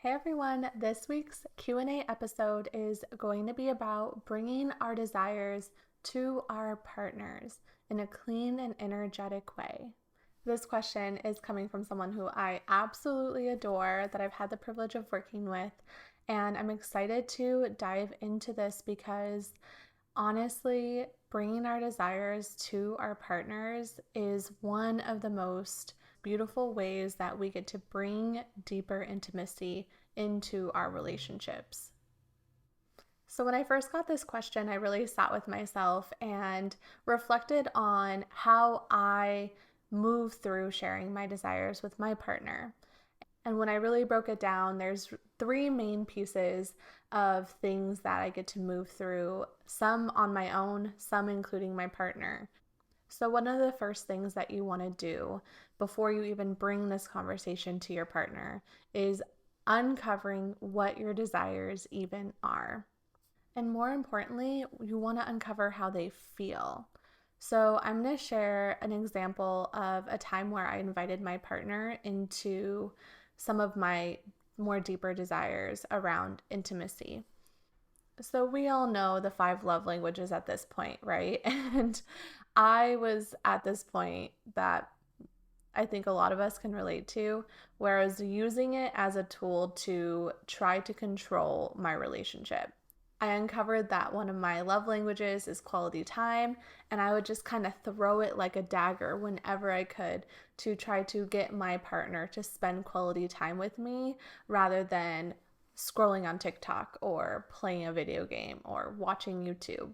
Hey everyone, this week's Q&A episode is going to be about bringing our desires to our partners in a clean and energetic way. This question is coming from someone who I absolutely adore, that I've had the privilege of working with, and I'm excited to dive into this because honestly, bringing our desires to our partners is one of the most beautiful ways that we get to bring deeper intimacy into our relationships. So, when I first got this question, I really sat with myself and reflected on how I move through sharing my desires with my partner. And when I really broke it down, there's three main pieces of things that I get to move through, some on my own, some including my partner. So one of the first things that you want to do before you even bring this conversation to your partner is uncovering what your desires even are. And more importantly, you want to uncover how they feel. So I'm going to share an example of a time where I invited my partner into some of my more deeper desires around intimacy. So we all know the 5 love languages at this point, right? And I was at this point that I think a lot of us can relate to, where I was using it as a tool to try to control my relationship. I uncovered that one of my love languages is quality time, and I would just kind of throw it like a dagger whenever I could to try to get my partner to spend quality time with me rather than scrolling on TikTok or playing a video game or watching YouTube.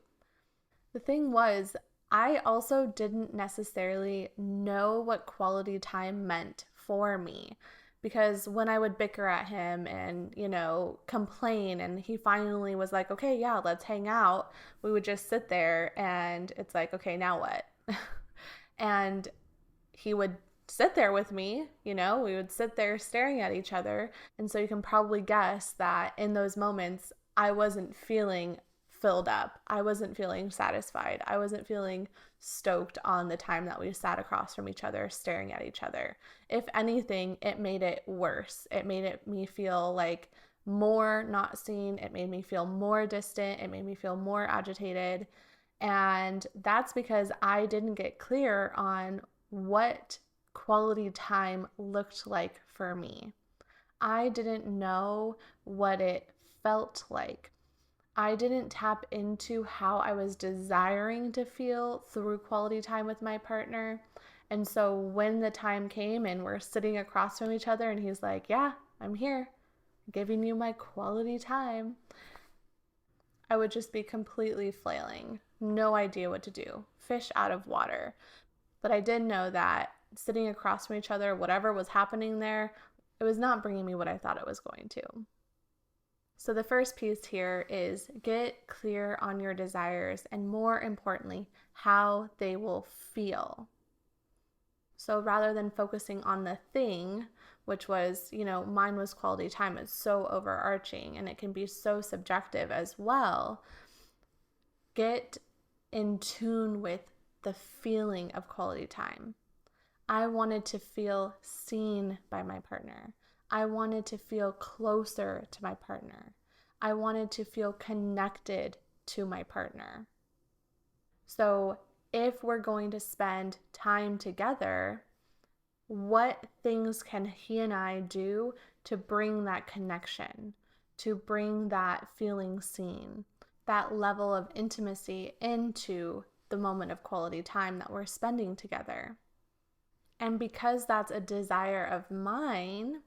The thing was, I also didn't necessarily know what quality time meant for me. Because when I would bicker at him and, complain, and he finally was like, okay, yeah, let's hang out, we would just sit there and it's like, okay, now what? And he would sit there with me, we would sit there staring at each other. And so you can probably guess that in those moments, I wasn't feeling filled up. I wasn't feeling satisfied. I wasn't feeling stoked on the time that we sat across from each other staring at each other. If anything, it made it worse. It made me feel like more not seen. It made me feel more distant. It made me feel more agitated. And that's because I didn't get clear on what quality time looked like for me. I didn't know what it felt like. I didn't tap into how I was desiring to feel through quality time with my partner. And so when the time came and we're sitting across from each other and he's like, yeah, I'm here, giving you my quality time, I would just be completely flailing. No idea what to do. Fish out of water. But I did know that sitting across from each other, whatever was happening there, it was not bringing me what I thought it was going to. So the first piece here is get clear on your desires and, more importantly, how they will feel. So rather than focusing on the thing, which was, mine was quality time, it's so overarching and it can be so subjective as well, get in tune with the feeling of quality time. I wanted to feel seen by my partner. I wanted to feel closer to my partner. I wanted to feel connected to my partner. So if we're going to spend time together, what things can he and I do to bring that connection, to bring that feeling seen, that level of intimacy into the moment of quality time that we're spending together? And because that's a desire of mine,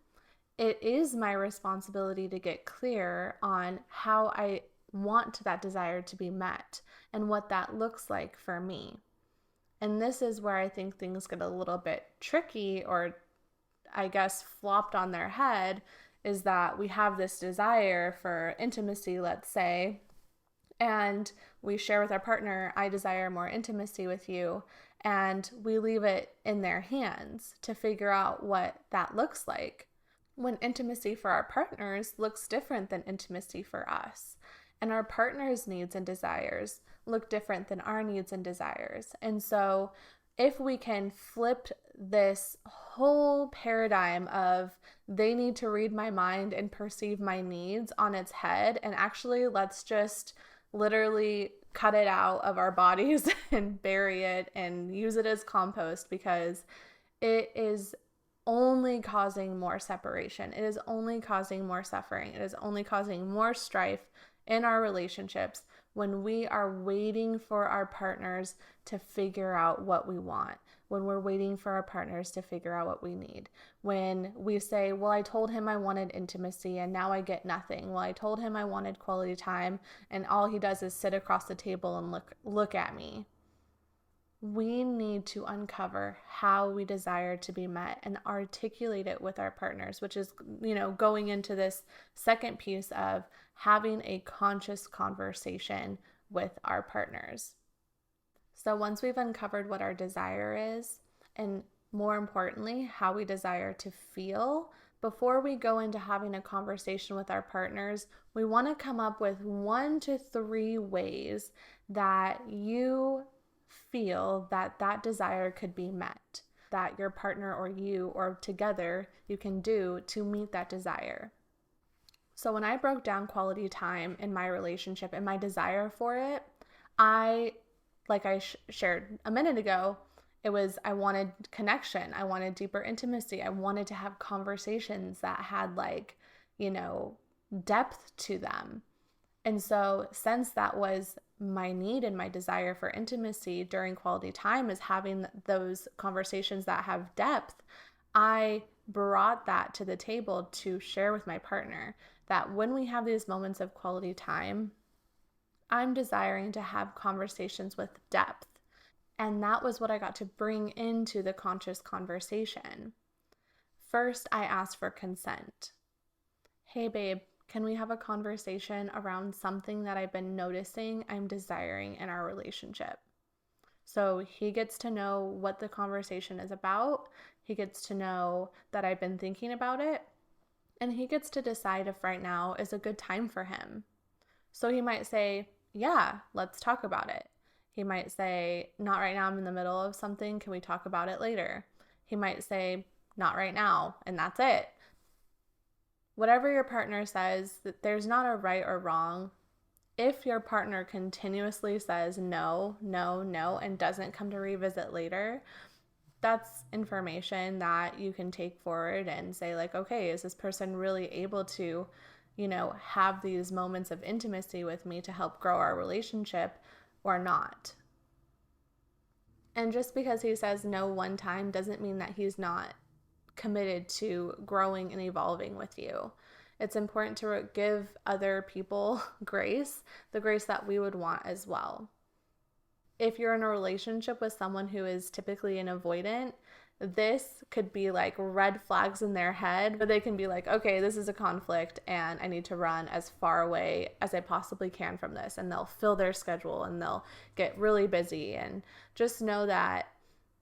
it is my responsibility to get clear on how I want that desire to be met and what that looks like for me. And this is where I think things get a little bit tricky, or I guess flopped on their head, is that we have this desire for intimacy, let's say, and we share with our partner, I desire more intimacy with you, and we leave it in their hands to figure out what that looks like, when intimacy for our partners looks different than intimacy for us. And our partner's needs and desires look different than our needs and desires. And so if we can flip this whole paradigm of they need to read my mind and perceive my needs on its head, and actually let's just literally cut it out of our bodies and bury it and use it as compost, because it is only causing more separation. It is only causing more suffering. It is only causing more strife in our relationships when we are waiting for our partners to figure out what we want, when we're waiting for our partners to figure out what we need, when we say, well, I told him I wanted intimacy and now I get nothing. Well, I told him I wanted quality time and all he does is sit across the table and look at me. We need to uncover how we desire to be met and articulate it with our partners, which is, going into this second piece of having a conscious conversation with our partners. So once we've uncovered what our desire is, and more importantly, how we desire to feel, before we go into having a conversation with our partners, we want to come up with 1 to 3 ways that you feel that desire could be met, that your partner or you or together you can do to meet that desire. So when I broke down quality time in my relationship and my desire for it, like I shared a minute ago, it was I wanted connection. I wanted deeper intimacy. I wanted to have conversations that had depth to them. And so since that was my need and my desire for intimacy during quality time, is having those conversations that have depth, I brought that to the table to share with my partner, that when we have these moments of quality time, I'm desiring to have conversations with depth. And that was what I got to bring into the conscious conversation. First, I asked for consent. Hey, babe, can we have a conversation around something that I've been noticing I'm desiring in our relationship? So he gets to know what the conversation is about. He gets to know that I've been thinking about it. And he gets to decide if right now is a good time for him. So he might say, yeah, let's talk about it. He might say, not right now, I'm in the middle of something. Can we talk about it later? He might say, not right now, and that's it. Whatever your partner says, there's not a right or wrong. If your partner continuously says no, no, no, and doesn't come to revisit later, that's information that you can take forward and say okay, is this person really able to, have these moments of intimacy with me to help grow our relationship or not? And just because he says no one time doesn't mean that he's not committed to growing and evolving with you. It's important to give other people grace, the grace that we would want as well. If you're in a relationship with someone who is typically an avoidant, this could be red flags in their head, but they can be okay, this is a conflict and I need to run as far away as I possibly can from this. And they'll fill their schedule and they'll get really busy. And just know that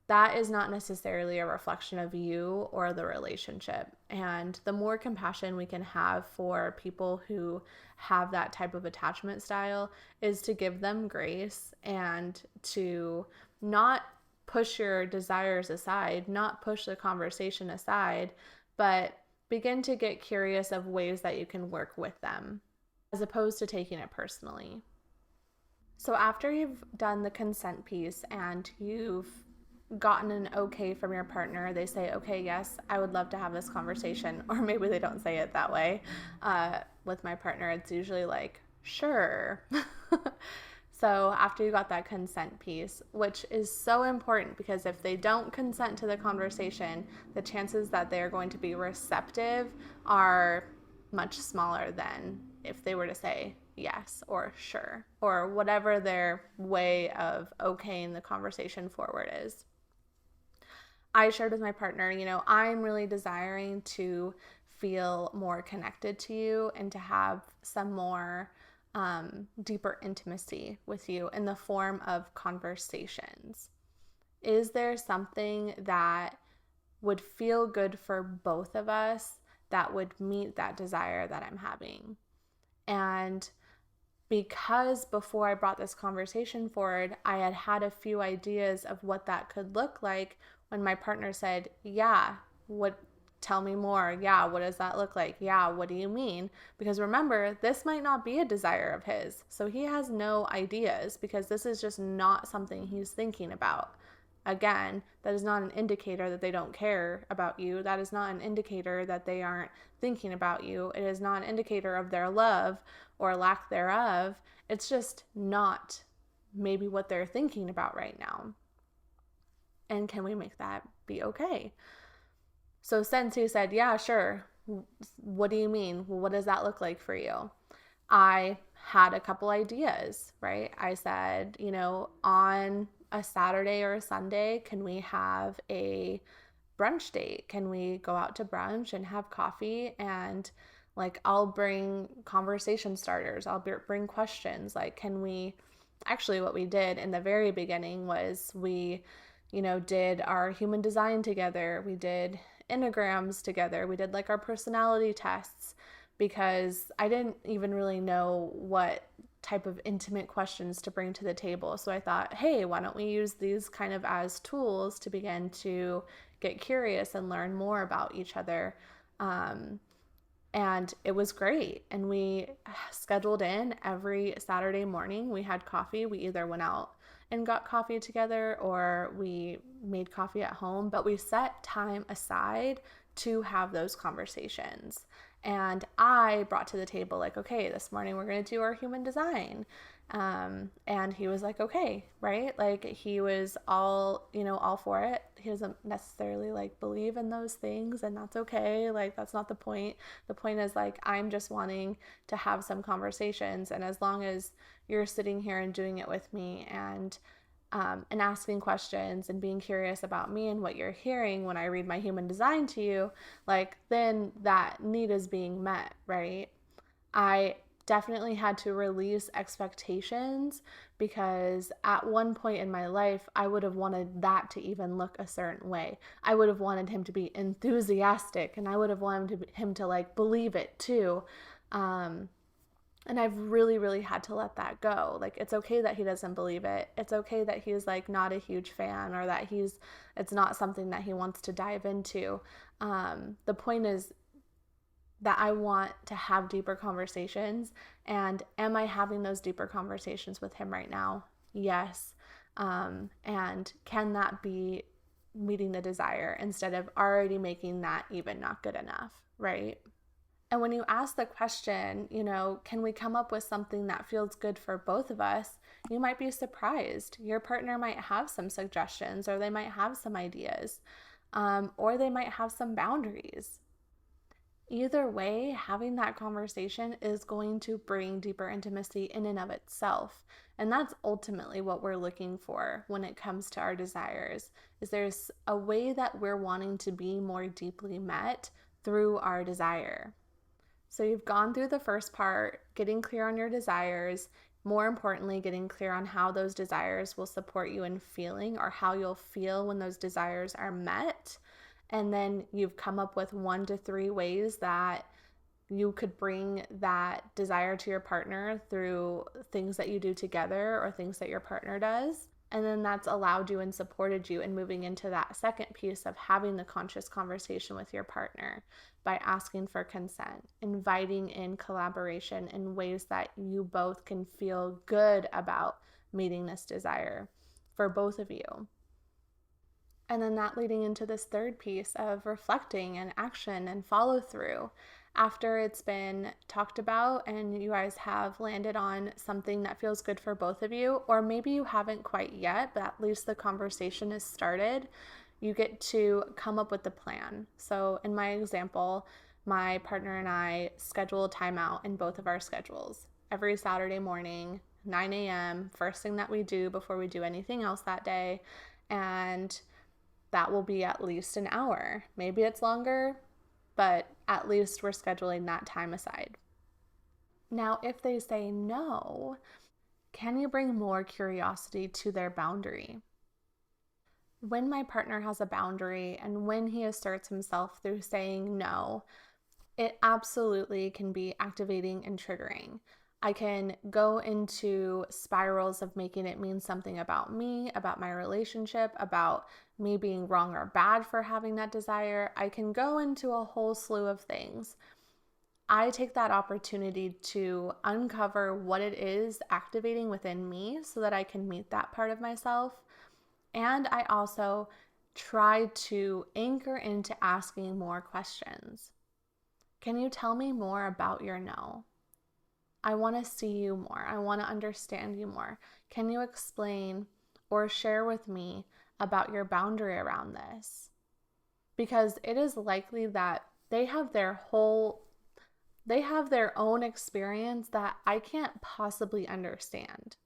that is not necessarily a reflection of you or the relationship. And the more compassion we can have for people who have that type of attachment style is to give them grace and to not push your desires aside, not push the conversation aside, but begin to get curious of ways that you can work with them, as opposed to taking it personally. So after you've done the consent piece and you've gotten an okay from your partner, they say, okay, yes, I would love to have this conversation. Or maybe they don't say it that way. With my partner, it's usually sure. So after you got that consent piece, which is so important, because if they don't consent to the conversation, the chances that they're going to be receptive are much smaller than if they were to say yes or sure, or whatever their way of okaying the conversation forward is. I shared with my partner, I'm really desiring to feel more connected to you and to have some more deeper intimacy with you in the form of conversations. Is there something that would feel good for both of us that would meet that desire that I'm having? And because before I brought this conversation forward, I had had a few ideas of what that could look like when my partner said, yeah, what, tell me more. Yeah, what does that look like? Yeah, what do you mean? Because remember, this might not be a desire of his. So he has no ideas because this is just not something he's thinking about. Again, that is not an indicator that they don't care about you. That is not an indicator that they aren't thinking about you. It is not an indicator of their love or lack thereof. It's just not maybe what they're thinking about right now. And can we make that be okay? So since he said, yeah, sure, what do you mean? What does that look like for you? I had a couple ideas, right? I said, on a Saturday or a Sunday, can we have a brunch date? Can we go out to brunch and have coffee? And like, I'll bring conversation starters, I'll bring questions. Like, can we actually, what we did in the very beginning was we, did our human design together. We did enneagrams together. We did like our personality tests because I didn't even really know what type of intimate questions to bring to the table. So I thought, hey, why don't we use these kind of as tools to begin to get curious and learn more about each other. And it was great. And we scheduled in every Saturday morning. We had coffee. We either went out and got coffee together or we made coffee at home, but we set time aside to have those conversations. And I brought to the table, like, okay, this morning we're going to do our human design. And he was like, okay, right? Like, he was all for it. He doesn't necessarily like believe in those things, and that's okay. Like, that's not the point. The point is, like, I'm just wanting to have some conversations. And as long as you're sitting here and doing it with me and asking questions and being curious about me and what you're hearing when I read my human design to you, like, then that need is being met, right? I definitely had to release expectations because at one point in my life, I would have wanted that to even look a certain way. I would have wanted him to be enthusiastic and I would have wanted him to like believe it too. And I've really, really had to let that go. Like, it's okay that he doesn't believe it. It's okay that he's like not a huge fan or that it's not something that he wants to dive into. The point is that I want to have deeper conversations. And am I having those deeper conversations with him right now? Yes. And can that be meeting the desire instead of already making that even not good enough, right? And when you ask the question, can we come up with something that feels good for both of us? You might be surprised. Your partner might have some suggestions, or they might have some ideas, or they might have some boundaries. Either way, having that conversation is going to bring deeper intimacy in and of itself. And that's ultimately what we're looking for when it comes to our desires, is there's a way that we're wanting to be more deeply met through our desire. So you've gone through the first part, getting clear on your desires, more importantly, getting clear on how those desires will support you in feeling or how you'll feel when those desires are met. And then you've come up with 1 to 3 ways that you could bring that desire to your partner through things that you do together or things that your partner does. And then that's allowed you and supported you in moving into that second piece of having the conscious conversation with your partner by asking for consent, inviting in collaboration in ways that you both can feel good about meeting this desire for both of you. And then that leading into this third piece of reflecting and action and follow through. After it's been talked about and you guys have landed on something that feels good for both of you, or maybe you haven't quite yet, but at least the conversation has started, you get to come up with the plan. So in my example, my partner and I schedule a timeout in both of our schedules every Saturday morning, 9 a.m., first thing that we do before we do anything else that day. And that will be at least an hour. Maybe it's longer, but at least we're scheduling that time aside. Now, if they say no, can you bring more curiosity to their boundary? When my partner has a boundary and when he asserts himself through saying no, it absolutely can be activating and triggering. I can go into spirals of making it mean something about me, about my relationship, about me being wrong or bad for having that desire. I can go into a whole slew of things. I take that opportunity to uncover what it is activating within me so that I can meet that part of myself. And I also try to anchor into asking more questions. Can you tell me more about your no? I want to see you more. I want to understand you more. Can you explain or share with me about your boundary around this? Because it is likely that they have their own experience that I can't possibly understand.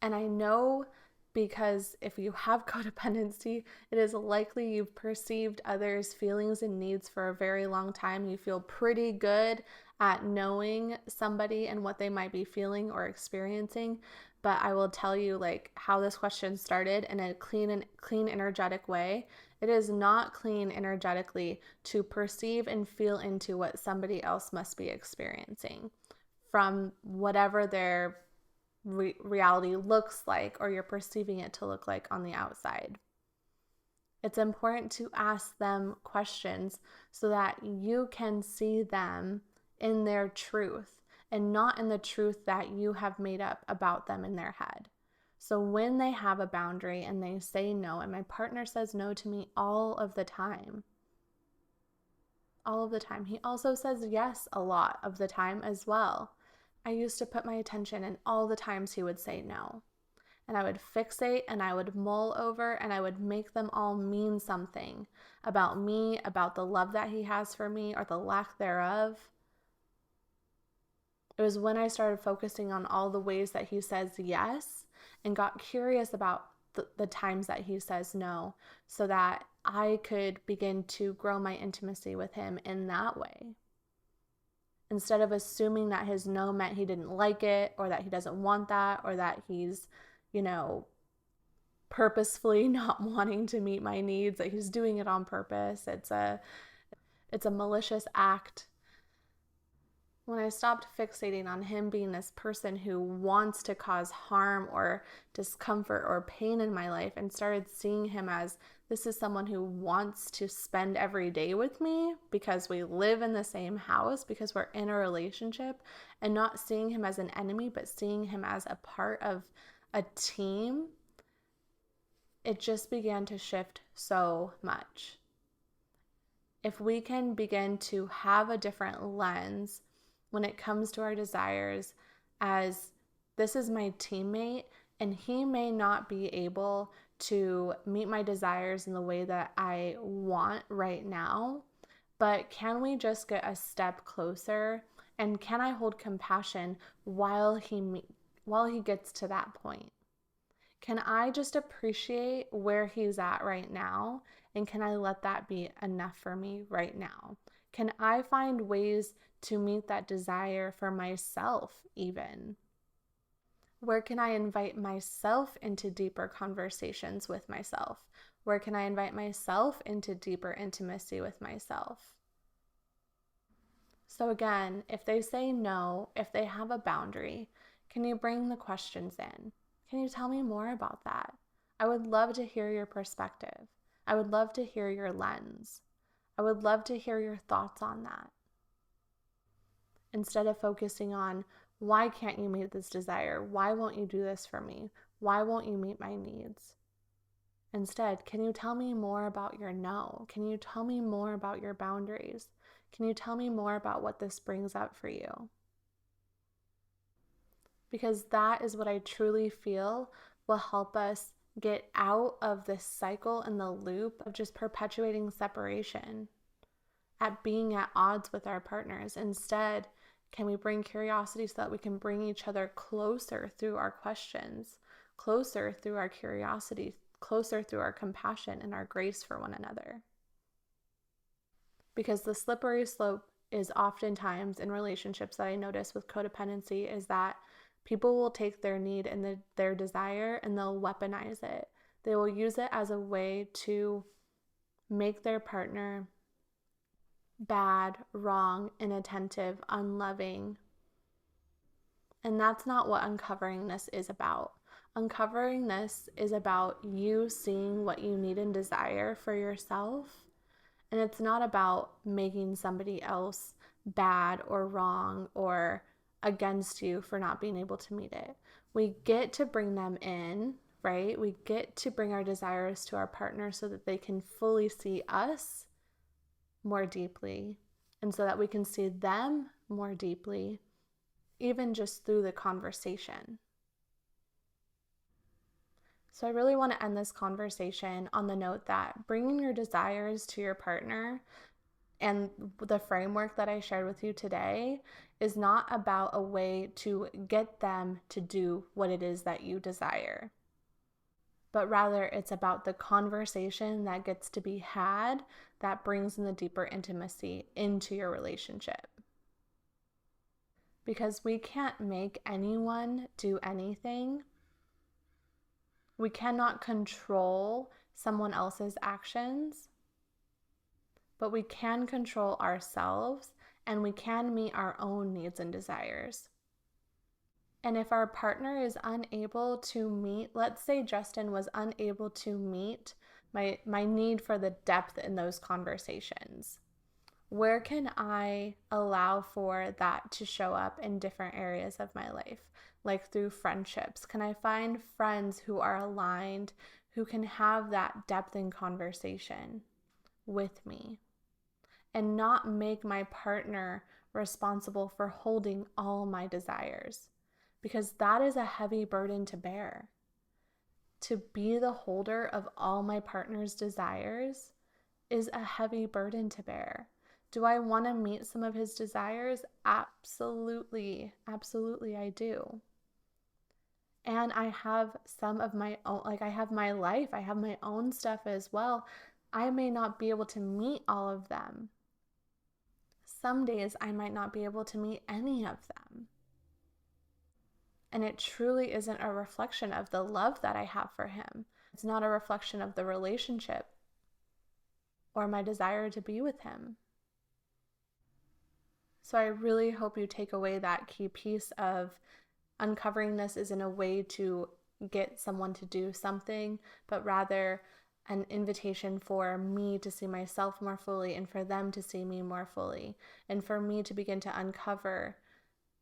And I know, because if you have codependency, it is likely you've perceived others' feelings and needs for a very long time. You feel pretty good at knowing somebody and what they might be feeling or experiencing. But I will tell you, like, how this question started in a clean, energetic way. It is not clean energetically to perceive and feel into what somebody else must be experiencing from whatever their reality looks like, or you're perceiving it to look like on the outside. It's important to ask them questions so that you can see them in their truth and not in the truth that you have made up about them in their head. So when they have a boundary and they say no, and my partner says no to me all of the time, he also says yes a lot of the time as well. I used to put my attention in all the times he would say no. And I would fixate and I would mull over and I would make them all mean something about me, about the love that he has for me or the lack thereof. It was when I started focusing on all the ways that he says yes and got curious about the times that he says no, so that I could begin to grow my intimacy with him in that way. Instead of assuming that his no meant he didn't like it, or that he doesn't want that, or that he's, purposefully not wanting to meet my needs, that he's doing it on purpose. It's a malicious act. When I stopped fixating on him being this person who wants to cause harm or discomfort or pain in my life, and started seeing him as this is someone who wants to spend every day with me because we live in the same house, because we're in a relationship, and not seeing him as an enemy, but seeing him as a part of a team, it just began to shift so much. If we can begin to have a different lens when it comes to our desires, as this is my teammate and he may not be able to meet my desires in the way that I want right now, but can we just get a step closer, and can I hold compassion while he gets to that point? Can I just appreciate where he's at right now, and can I let that be enough for me right now? Can I find ways to meet that desire for myself even? Where can I invite myself into deeper conversations with myself? Where can I invite myself into deeper intimacy with myself? So again, if they say no, if they have a boundary, can you bring the questions in? Can you tell me more about that? I would love to hear your perspective. I would love to hear your lens. I would love to hear your thoughts on that. Instead of focusing on, why can't you meet this desire? Why won't you do this for me? Why won't you meet my needs? Instead, can you tell me more about your no? Can you tell me more about your boundaries? Can you tell me more about what this brings up for you? Because that is what I truly feel will help us get out of this cycle and the loop of just perpetuating separation, at being at odds with our partners. Instead, can we bring curiosity so that we can bring each other closer through our questions, closer through our curiosity, closer through our compassion and our grace for one another? Because the slippery slope is oftentimes in relationships that I notice with codependency is that people will take their need and their desire and they'll weaponize it. They will use it as a way to make their partner bad, wrong, inattentive, unloving, And that's not what uncovering this is about. Uncovering this is about you seeing what you need and desire for yourself. And it's not about making somebody else bad or wrong or against you for not being able to meet it. We get to bring them in, right? We get to bring our desires to our partner so that they can fully see us more deeply and so that we can see them more deeply, even just through the conversation. So I really want to end this conversation on the note that bringing your desires to your partner and the framework that I shared with you today is not about a way to get them to do what it is that you desire, but rather it's about the conversation that gets to be had that brings in the deeper intimacy into your relationship. Because we can't make anyone do anything. We cannot control someone else's actions, but we can control ourselves and we can meet our own needs and desires. And if our partner is unable to meet, let's say Justin was unable to meet my need for the depth in those conversations, where can I allow for that to show up in different areas of my life? Like through friendships. Can I find friends who are aligned, who can have that depth in conversation with me and not make my partner responsible for holding all my desires? Because that is a heavy burden to bear. To be the holder of all my partner's desires is a heavy burden to bear. Do I want to meet some of his desires? Absolutely. Absolutely, I do. And I have some of my own, like I have my life, I have my own stuff as well. I may not be able to meet all of them. Some days I might not be able to meet any of them. And it truly isn't a reflection of the love that I have for him. It's not a reflection of the relationship or my desire to be with him. So I really hope you take away that key piece of uncovering this isn't a way to get someone to do something, but rather an invitation for me to see myself more fully and for them to see me more fully and for me to begin to uncover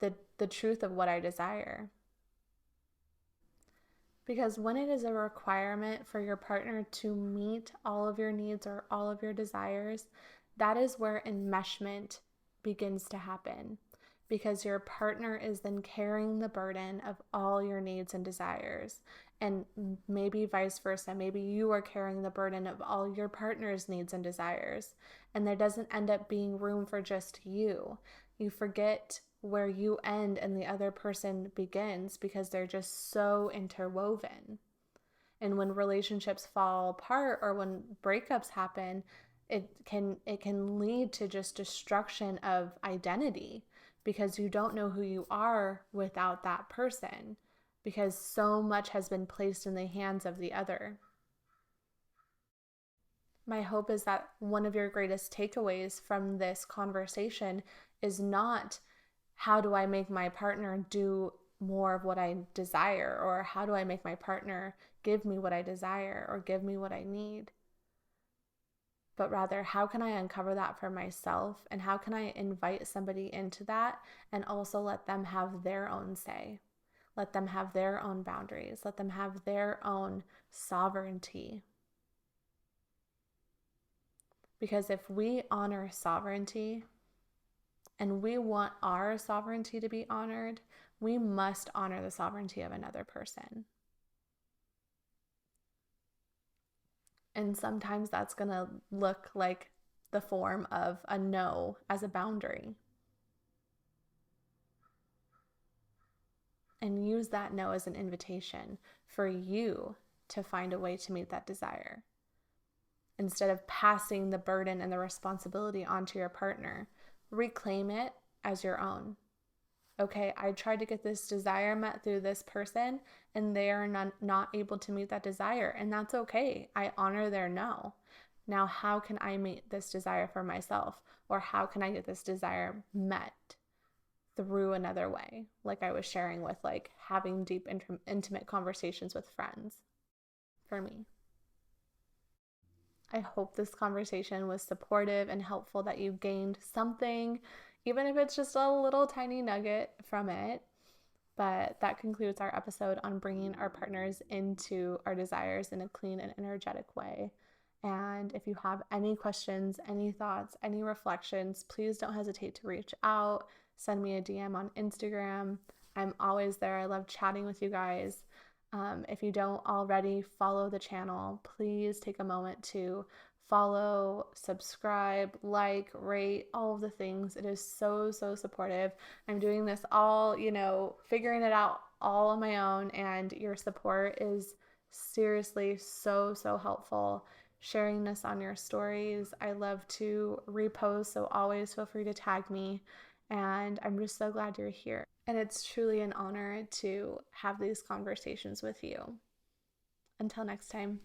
the truth of what I desire. Because when it is a requirement for your partner to meet all of your needs or all of your desires, that is where enmeshment begins to happen. Because your partner is then carrying the burden of all your needs and desires. And maybe vice versa. Maybe you are carrying the burden of all your partner's needs and desires. And there doesn't end up being room for just you. You forget where you end and the other person begins because they're just so interwoven. And when relationships fall apart or when breakups happen, it can lead to just destruction of identity because you don't know who you are without that person because so much has been placed in the hands of the other. My hope is that one of your greatest takeaways from this conversation is not how do I make my partner do more of what I desire, or how do I make my partner give me what I desire or give me what I need, but rather how can I uncover that for myself and how can I invite somebody into that and also let them have their own say, let them have their own boundaries, let them have their own sovereignty. Because if we honor sovereignty and we want our sovereignty to be honored, we must honor the sovereignty of another person. And sometimes that's going to look like the form of a no as a boundary. And use that no as an invitation for you to find a way to meet that desire. Instead of passing the burden and the responsibility onto your partner, reclaim it as your own. Okay, I tried to get this desire met through this person and they are not able to meet that desire, and that's okay. I honor their no. Now, how can I meet this desire for myself? Or how can I get this desire met through another way, like I was sharing with like having deep, intimate conversations with friends for me. I hope this conversation was supportive and helpful, that you gained something, even if it's just a little tiny nugget from it. But that concludes our episode on bringing our partners into our desires in a clean and energetic way. And if you have any questions, any thoughts, any reflections, please don't hesitate to reach out. Send me a DM on Instagram. I'm always there. I love chatting with you guys. If you don't already follow the channel, please take a moment to follow, subscribe, like, rate, all of the things. It is so, so supportive. I'm doing this all, figuring it out all on my own, and your support is seriously so, so helpful. Sharing this on your stories. I love to repost, so always feel free to tag me. And I'm just so glad you're here. And it's truly an honor to have these conversations with you. Until next time.